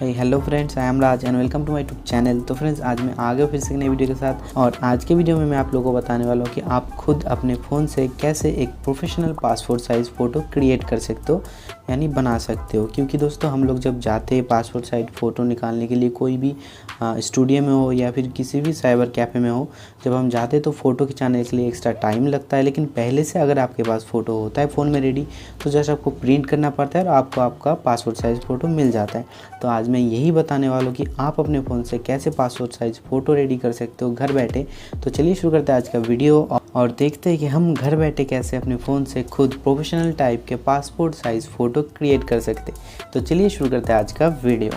Hello friends, I am Raj and welcome to my YouTube channel. तो friends, आज मैं आ गया फिर से एक नई वीडियो के साथ। और आज के वीडियो में मैं आप लोगों को बताने वाला हूँ कि आप खुद अपने फ़ोन से कैसे एक professional passport size photo create कर सकते हो, यानी बना सकते हो। क्योंकि दोस्तों, हम लोग जब जाते हैं पासपोर्ट साइज़ फ़ोटो निकालने के लिए, कोई भी स्टूडियो में हो या फिर किसी भी साइबर कैफ़े में हो, जब हम जाते हैं तो फ़ोटो खिंचाने के लिए एक्स्ट्रा टाइम लगता है। लेकिन पहले से अगर आपके पास फ़ोटो होता है फ़ोन में रेडी, तो जस्ट आपको प्रिंट करना पड़ता है और आपको आपका पासपोर्ट साइज़ फ़ोटो मिल जाता है। तो आज मैं यही बताने वाला हूँ कि आप अपने फ़ोन से कैसे पासपोर्ट साइज़ फ़ोटो रेडी कर सकते हो घर बैठे। तो चलिए शुरू करते हैं आज का वीडियो और देखते हैं कि हम घर बैठे कैसे अपने फ़ोन से खुद प्रोफेशनल टाइप के पासपोर्ट साइज़ फ़ोटो क्रिएट कर सकते हैं। तो चलिए शुरू करते हैं आज का वीडियो।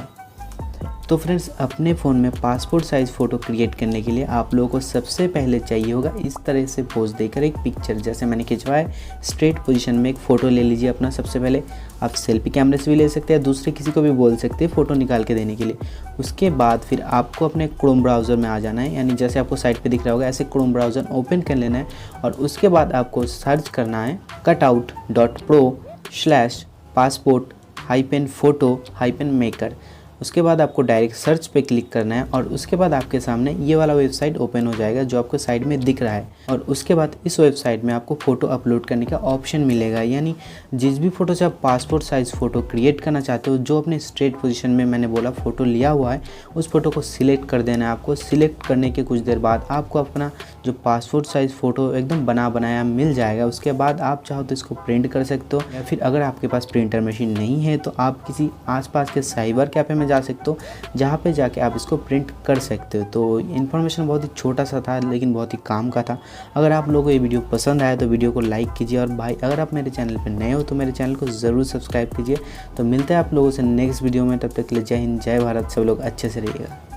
तो फ्रेंड्स, अपने फ़ोन में पासपोर्ट साइज़ फ़ोटो क्रिएट करने के लिए आप लोगों को सबसे पहले चाहिए होगा इस तरह से पोज देकर एक पिक्चर, जैसे मैंने खिंचवाया स्ट्रेट पोजीशन में एक फ़ोटो ले लीजिए अपना। सबसे पहले आप सेल्फी कैमरे से भी ले सकते हैं, दूसरे किसी को भी बोल सकते हैं फ़ोटो निकाल के देने के लिए। उसके बाद फिर आपको अपने क्रोम ब्राउज़र में आ जाना है, यानी जैसे आपको साइट पर दिख रहा होगा ऐसे क्रोम ब्राउज़र ओपन कर लेना है। और उसके बाद आपको सर्च करना है cutout.pro/passport-photo-maker। उसके बाद आपको डायरेक्ट सर्च पे क्लिक करना है और उसके बाद आपके सामने ये वाला वेबसाइट ओपन हो जाएगा जो आपको साइड में दिख रहा है। और उसके बाद इस वेबसाइट में आपको फ़ोटो अपलोड करने का ऑप्शन मिलेगा, यानी जिस भी फ़ोटो से आप पासपोर्ट साइज़ फ़ोटो क्रिएट करना चाहते हो, जो अपने स्ट्रेट पोजीशन में मैंने बोला फ़ोटो लिया हुआ है, उस फ़ोटो को सिलेक्ट कर देना है आपको। सिलेक्ट करने के कुछ देर बाद आपको अपना जो पासपोर्ट साइज़ फ़ोटो एकदम बना बनाया मिल जाएगा। उसके बाद आप चाहो तो इसको प्रिंट कर सकते हो, या फिर अगर आपके पास प्रिंटर मशीन नहीं है तो आप किसी आसपास के साइबर कैफ़े में जा सकते हो, जहाँ पे जाके आप इसको प्रिंट कर सकते हो। तो इन्फॉर्मेशन बहुत ही छोटा सा था लेकिन बहुत ही काम का था। अगर आप लोगों को ये वीडियो पसंद आया तो वीडियो को लाइक कीजिए, और भाई अगर आप मेरे चैनल पर नए हो तो मेरे चैनल को ज़रूर सब्सक्राइब कीजिए। तो मिलते हैं आप लोगों से नेक्स्ट वीडियो में, तब तक के लिए जय हिंद, जय भारत। सब लोग अच्छे से रहिएगा।